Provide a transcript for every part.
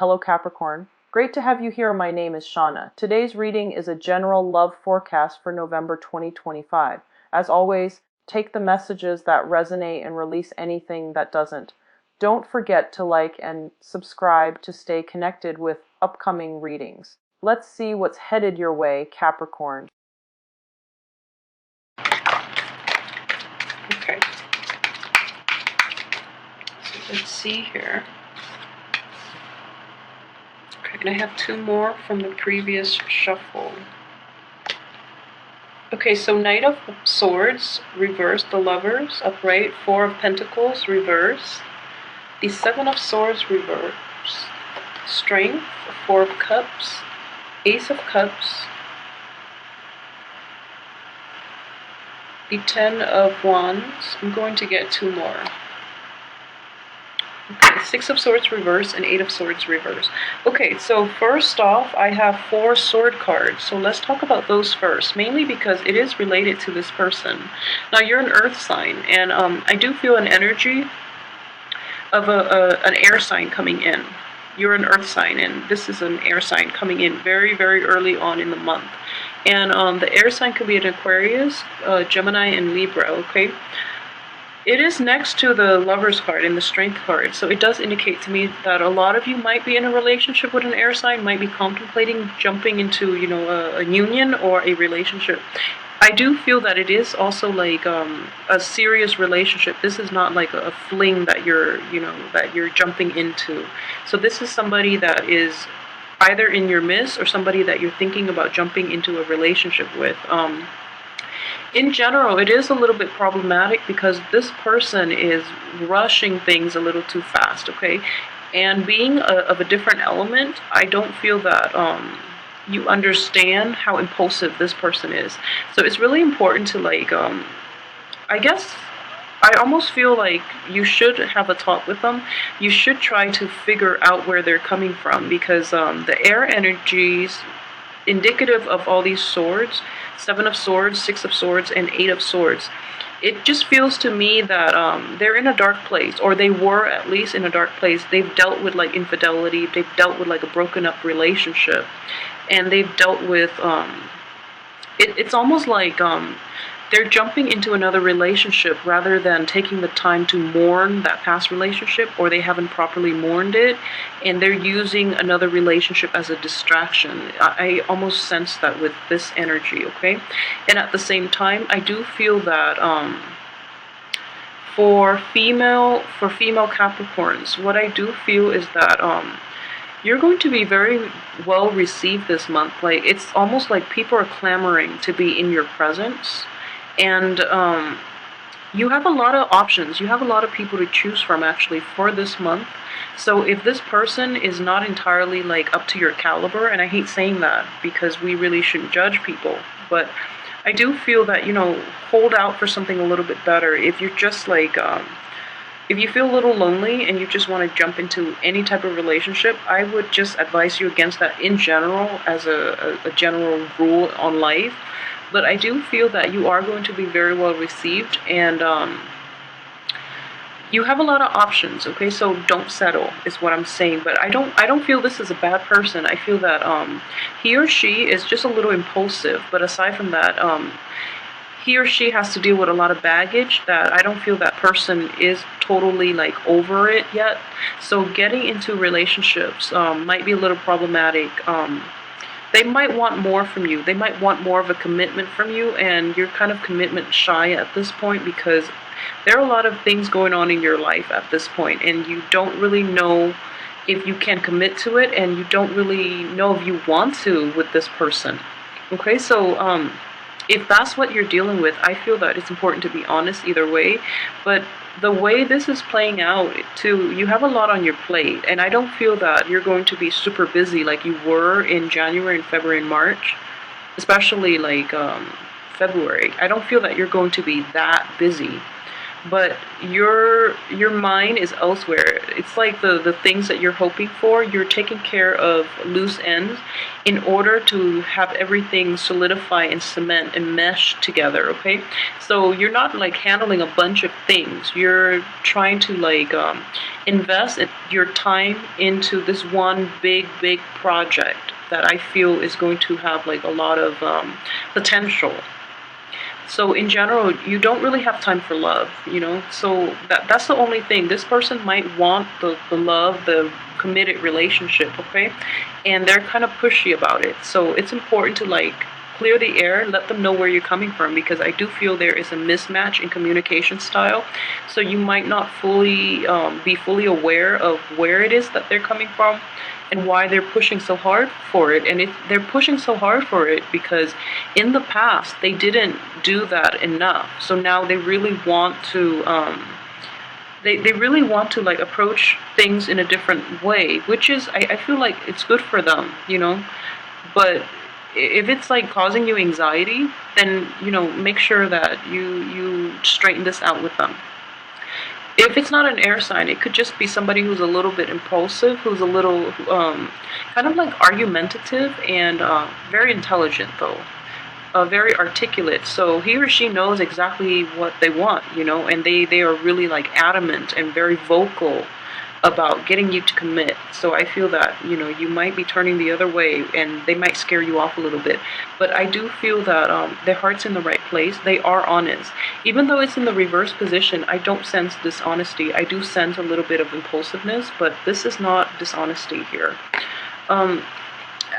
Hello Capricorn. Great to have you here. My name is Shauna. Today's reading is a general love forecast for November 2025. As always, take the messages that resonate and release anything that doesn't. Don't forget to like and subscribe to stay connected with upcoming readings. Let's see what's headed your way, Capricorn. Okay. So let's see here. Okay, and I have two more from the previous shuffle. Okay, so Knight of Swords, reverse, the Lovers, upright, Four of Pentacles, reverse, the Seven of Swords, reverse, Strength, Four of Cups, Ace of Cups, the Ten of Wands. I'm going to get two more. Okay, Six of Swords reverse and Eight of Swords reverse. Okay, so first off, I have four sword cards. So let's talk about those first, mainly because it is related to this person. Now, you're an earth sign, and I do feel an energy of an air sign coming in. You're an earth sign, and this is an air sign coming in very, very early on in the month. And the air sign could be an Aquarius, Gemini, and Libra, okay? It is next to the Lover's card and the Strength card, so it does indicate to me that a lot of you might be in a relationship with an air sign, might be contemplating jumping into, a union or a relationship. I do feel that it is also like a serious relationship. This is not like a fling that you're jumping into. So this is somebody that is either in your midst or somebody that you're thinking about jumping into a relationship with. In general, it is a little bit problematic because this person is rushing things a little too fast, okay? And being of a different element, I don't feel that you understand how impulsive this person is. So it's really important to I guess I almost feel like you should have a talk with them. You should try to figure out where they're coming from because the air energies indicative of all these swords, Seven of Swords, Six of Swords, and Eight of Swords. It just feels to me that they're in a dark place, or they were at least in a dark place. They've dealt with like infidelity, they've dealt with like a broken up relationship, and they've dealt with, it's almost like they're jumping into another relationship rather than taking the time to mourn that past relationship, or they haven't properly mourned it, and they're using another relationship as a distraction. I almost sense that with this energy, okay? And at the same time, I do feel that for female Capricorns, what I do feel is that you're going to be very well received this month. Like, it's almost like people are clamoring to be in your presence. And you have a lot of options. You have a lot of people to choose from actually for this month. So if this person is not entirely like up to your caliber, and I hate saying that because we really shouldn't judge people, but I do feel that, hold out for something a little bit better. If you're just like, if you feel a little lonely and you just want to jump into any type of relationship, I would just advise you against that in general as a general rule on life. But I do feel that you are going to be very well received, and you have a lot of options, okay? So don't settle is what I'm saying. But I don't feel this is a bad person. I feel that he or she is just a little impulsive. But aside from that, he or she has to deal with a lot of baggage that I don't feel that person is totally like over it yet. So getting into relationships might be a little problematic. They might want more from you. They might want more of a commitment from you, and you're kind of commitment shy at this point because there are a lot of things going on in your life at this point, and you don't really know if you can commit to it, and you don't really know if you want to with this person. Okay, so if that's what you're dealing with, I feel that it's important to be honest either way. But the way this is playing out, too, you have a lot on your plate, and I don't feel that you're going to be super busy like you were in January and February and March, especially like February. I don't feel that you're going to be that busy. but your mind is elsewhere. It's like the things that you're hoping for, you're taking care of loose ends in order to have everything solidify and cement and mesh together, okay? So you're not like handling a bunch of things. You're trying to like invest your time into this one big project that I feel is going to have like a lot of potential. So in general, you don't really have time for love, you know? So that's the only thing. This person might want the love, the committed relationship, okay? And they're kind of pushy about it. So it's important to like clear the air, let them know where you're coming from, because I do feel there is a mismatch in communication style. So you might not fully be fully aware of where it is that they're coming from and why they're pushing so hard for it. And they're pushing so hard for it because in the past they didn't do that enough. So now they really want to they really want to like approach things in a different way, which is I feel like it's good for them, you know. But if it's like causing you anxiety, then make sure that you straighten this out with them. If it's not an air sign, it could just be somebody who's a little bit impulsive, who's a little kind of like argumentative and very intelligent though. Very articulate, so he or she knows exactly what they want, and they are really like adamant and very vocal about getting you to commit. So I feel that you might be turning the other way and they might scare you off a little bit, but I do feel that their heart's in the right place. They are honest, even though it's in the reverse position. I don't sense dishonesty. I do sense a little bit of impulsiveness, but this is not dishonesty here.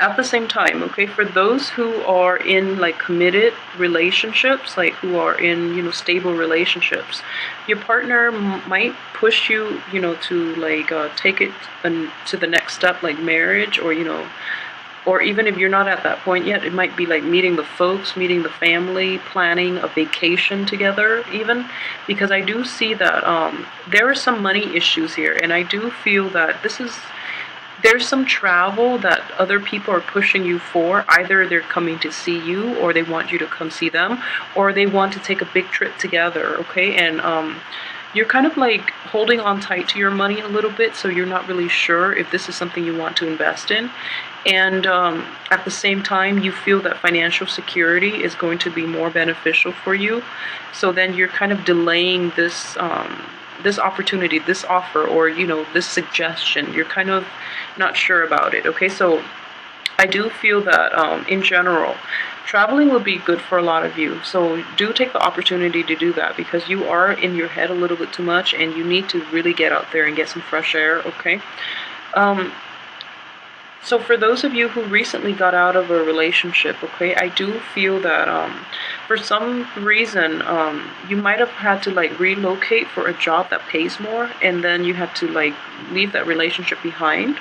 At the same time, okay, for those who are in like committed relationships, like who are in stable relationships, your partner might push you to like take it to the next step, like marriage, or even if you're not at that point yet, it might be like meeting the folks, meeting the family, planning a vacation together even, because I do see that there are some money issues here, and I do feel that there's some travel that other people are pushing you for. Either they're coming to see you, or they want you to come see them, or they want to take a big trip together, okay? And you're kind of like holding on tight to your money a little bit, so you're not really sure if this is something you want to invest in. And at the same time, you feel that financial security is going to be more beneficial for you. So then you're kind of delaying this opportunity, this offer, or this suggestion. You're kind of not sure about it, okay? So I do feel that in general, traveling would be good for a lot of you. So do take the opportunity to do that, because you are in your head a little bit too much and you need to really get out there and get some fresh air, okay? So for those of you who recently got out of a relationship, okay, I do feel that for some reason you might have had to like relocate for a job that pays more, and then you had to like leave that relationship behind.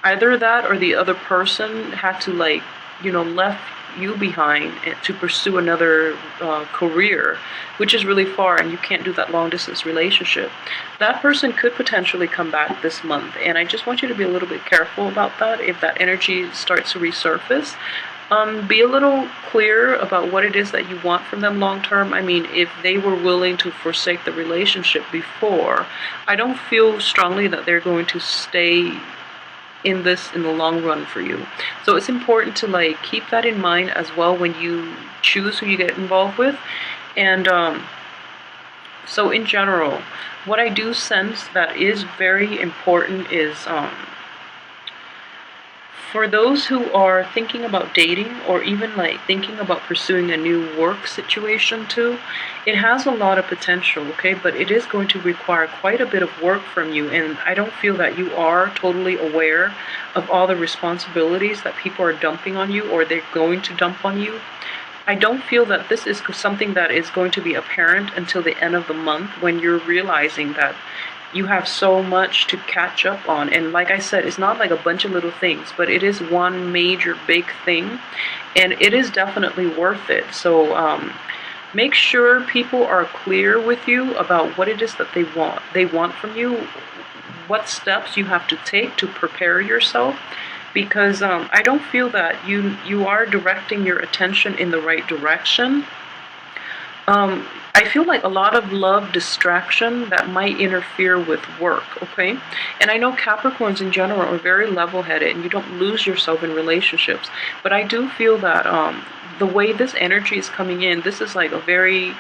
Either that, or the other person had to like left you behind to pursue another career, which is really far, and you can't do that long distance relationship. That person could potentially come back this month, and I just want you to be a little bit careful about that. If that energy starts to resurface, be a little clear about what it is that you want from them long term. I mean, if they were willing to forsake the relationship before, I don't feel strongly that they're going to stay in the long run for you. So it's important to like keep that in mind as well when you choose who you get involved with. And so in general, what I do sense that is very important is for those who are thinking about dating, or even like thinking about pursuing a new work situation too, it has a lot of potential, okay? But it is going to require quite a bit of work from you, and I don't feel that you are totally aware of all the responsibilities that people are dumping on you, or they're going to dump on you. I don't feel that this is something that is going to be apparent until the end of the month, when you're realizing that you have so much to catch up on. And like I said, it's not like a bunch of little things, but it is one major big thing, and it is definitely worth it. So make sure people are clear with you about what it is that they want from you, what steps you have to take to prepare yourself, because I don't feel that you are directing your attention in the right direction. I feel like a lot of love distraction that might interfere with work, okay? And I know Capricorns in general are very level-headed and you don't lose yourself in relationships, but I do feel that the way this energy is coming in, this is like a very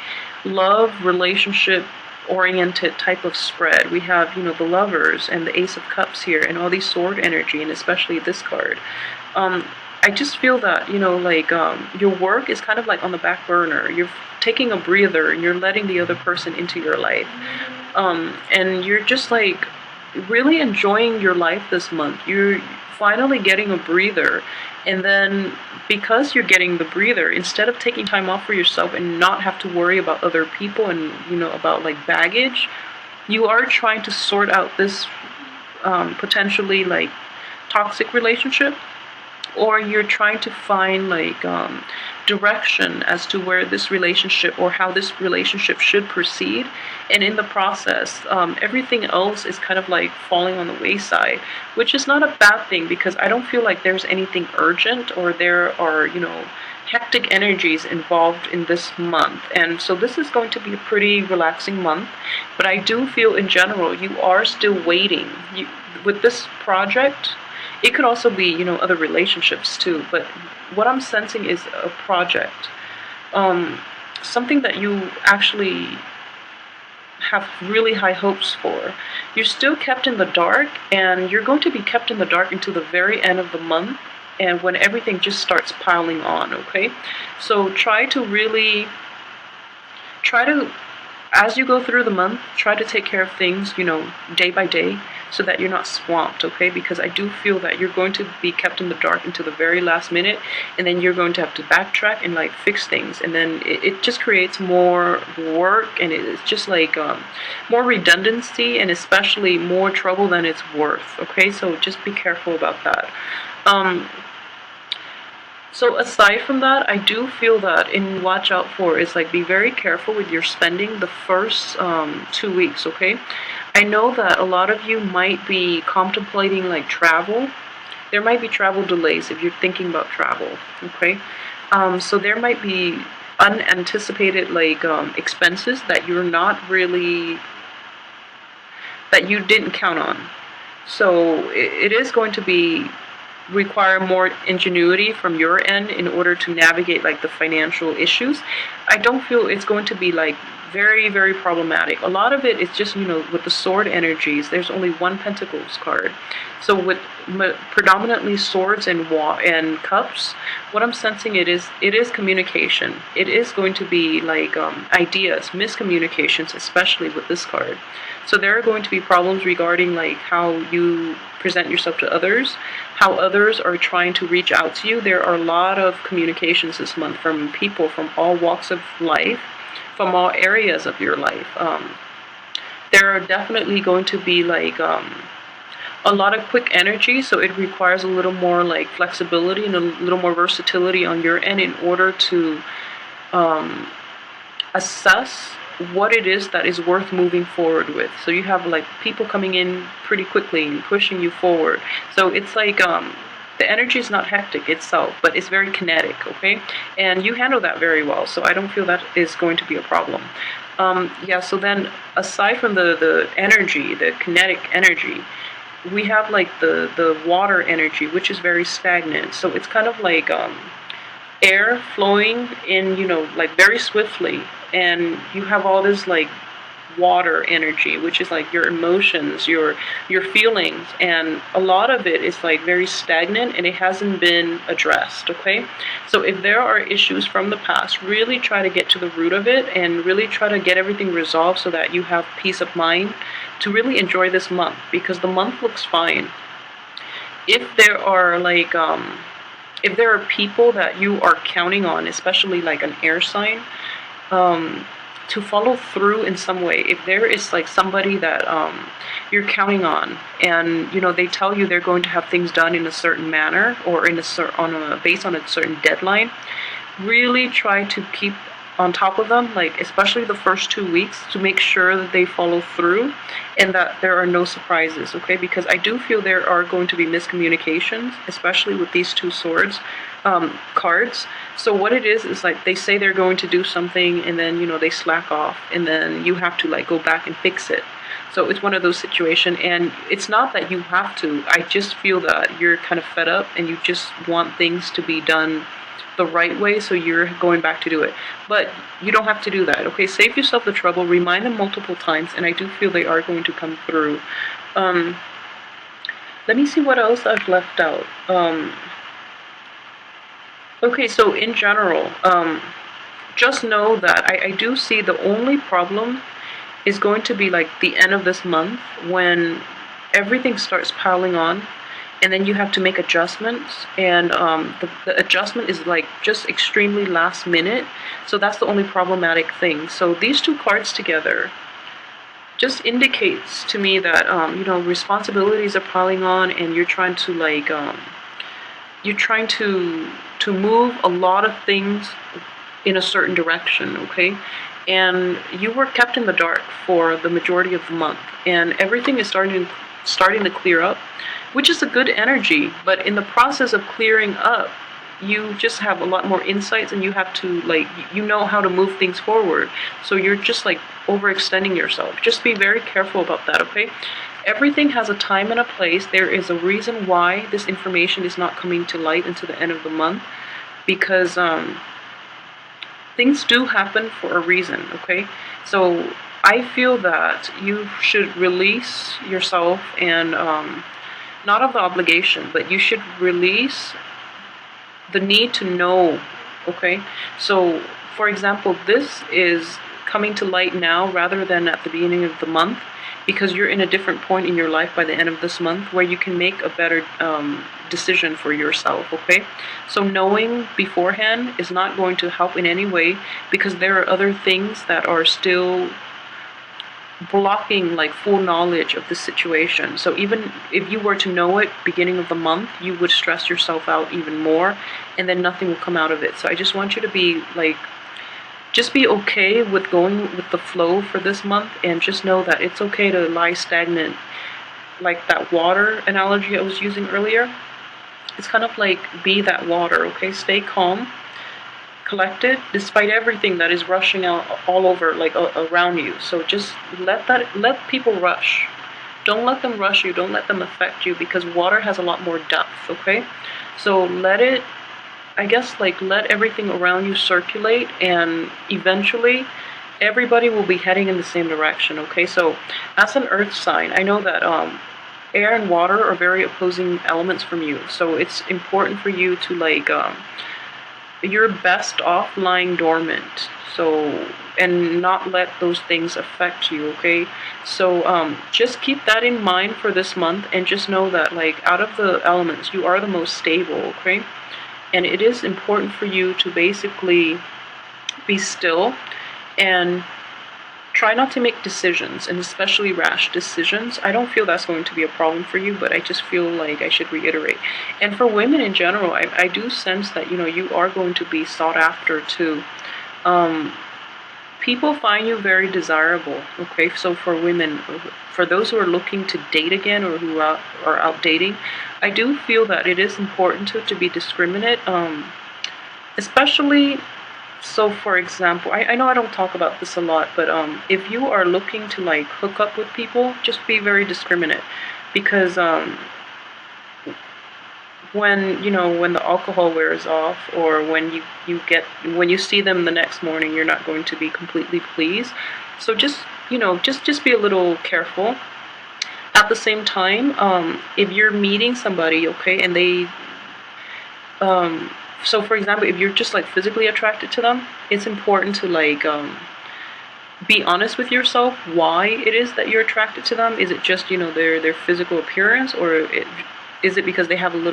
love relationship oriented type of spread. We have, the lovers and the Ace of Cups here and all these sword energy, and especially this card. I just feel that, your work is kind of like on the back burner. You're taking a breather and you're letting the other person into your life. And you're just like really enjoying your life this month. You're finally getting a breather. And then because you're getting the breather, instead of taking time off for yourself and not have to worry about other people and, about like baggage, you are trying to sort out this potentially like toxic relationship, or you're trying to find like direction as to where this relationship or how this relationship should proceed. And in the process, everything else is kind of like falling on the wayside, which is not a bad thing because I don't feel like there's anything urgent or there are, hectic energies involved in this month. And so this is going to be a pretty relaxing month, but I do feel in general you are still waiting. With this project, it could also be, other relationships too, but what I'm sensing is a project. Something that you actually have really high hopes for. You're still kept in the dark, and you're going to be kept in the dark until the very end of the month, and when everything just starts piling on, okay? So try to, as you go through the month, try to take care of things, day by day, so that you're not swamped, okay? Because I do feel that you're going to be kept in the dark until the very last minute, and then you're going to have to backtrack and like fix things, and then it just creates more work, and it's just like more redundancy, and especially more trouble than it's worth, okay? So just be careful about that. So aside from that, I do feel that in watch out for is like be very careful with your spending the first 2 weeks, okay? I know that a lot of you might be contemplating like travel. There might be travel delays if you're thinking about travel, okay? So there might be unanticipated like expenses that you're not really, that you didn't count on. So it is going to be require more ingenuity from your end in order to navigate like the financial issues. I don't feel it's going to be like very, very problematic. A lot of it is just, with the sword energies, there's only one Pentacles card. So with predominantly swords and cups, what I'm sensing it is communication. It is going to be like ideas, miscommunications, especially with this card. So there are going to be problems regarding like how you present yourself to others, how others are trying to reach out to you. There are a lot of communications this month from people from all walks of life, from all areas of your life. There are definitely going to be like a lot of quick energy, so it requires a little more like flexibility and a little more versatility on your end in order to assess what it is that is worth moving forward with. So you have like people coming in pretty quickly and pushing you forward. So it's like the energy is not hectic itself, but it's very kinetic, okay? And you handle that very well, so I don't feel that is going to be a problem. So then aside from the energy, the kinetic energy, we have like the water energy, which is very stagnant. So it's kind of like air flowing in, like very swiftly, and you have all this like water energy, which is like your emotions, your feelings, and a lot of it is like very stagnant and it hasn't been addressed, okay? So if there are issues from the past, really try to get to the root of it and really try to get everything resolved so that you have peace of mind to really enjoy this month, because the month looks fine. If there are like if there are people that you are counting on, especially like an air sign, to follow through in some way. If there is like somebody that you're counting on, and they tell you they're going to have things done in a certain manner or based on a certain deadline, really try to keep on top of them, like especially the first 2 weeks, to make sure that they follow through and that there are no surprises, okay? Because I do feel there are going to be miscommunications, especially with these two swords cards. So what it is like they say they're going to do something and then, they slack off and then you have to like go back and fix it. So it's one of those situations, and it's not that you have to. I just feel that you're kind of fed up and you just want things to be done the right way, so you're going back to do it. But you don't have to do that, okay? Save yourself the trouble, remind them multiple times, and I do feel they are going to come through. Let me see what else I've left out. Okay, so in general, just know that I do see the only problem is going to be like the end of this month when everything starts piling on and then you have to make adjustments, and the adjustment is like just extremely last minute. So that's the only problematic thing. So these two cards together just indicates to me that responsibilities are piling on and you're trying to like you're trying to move a lot of things in a certain direction, okay? And you were kept in the dark for the majority of the month, and everything is starting to clear up, which is a good energy. But in the process of clearing up, you just have a lot more insights, and you have to like how to move things forward. So you're just like overextending yourself. Just be very careful about that, okay? Everything has a time and a place. There is a reason why this information is not coming to light until the end of the month, because things do happen for a reason, okay? So I feel that you should release yourself and not of the obligation, but you should release the need to know, okay? So, for example, this is coming to light now rather than at the beginning of the month, because you're in a different point in your life by the end of this month where you can make a better decision for yourself, okay? So knowing beforehand is not going to help in any way, because there are other things that are still blocking like full knowledge of the situation. So even if you were to know it beginning of the month, you would stress yourself out even more, and then nothing will come out of it. So I just want you to be like, just be okay with going with the flow for this month, and just know that it's okay to lie stagnant. Like that water analogy I was using earlier, it's kind of like be that water, okay? Stay calm, collected, despite everything that is rushing out all over, like around you. So just let people rush. Don't let them rush you. Don't let them affect you, because water has a lot more depth, okay? So let everything around you circulate, and eventually everybody will be heading in the same direction, okay? So as an earth sign, I know that air and water are very opposing elements from you. So it's important for you to like, you're best off lying dormant. So, and not let those things affect you, okay? So just keep that in mind for this month, and just know that like out of the elements, you are the most stable, okay? And it is important for you to basically be still and try not to make decisions, and especially rash decisions. I don't feel that's going to be a problem for you, but I just feel like I should reiterate. And for women in general, I do sense that, you are going to be sought after too. People find you very desirable, okay? So for women, for those who are looking to date again, or who are out dating, I do feel that it is important to be discriminate, especially, so for example, I know I don't talk about this a lot, but if you are looking to like hook up with people, just be very discriminate, because when the alcohol wears off, or when you see them the next morning, you're not going to be completely pleased. So just be a little careful. At the same time, if you're meeting somebody, okay, and they so for example, if you're just like physically attracted to them, it's important to like be honest with yourself why it is that you're attracted to them. Is it just their physical appearance, or is it because they have a little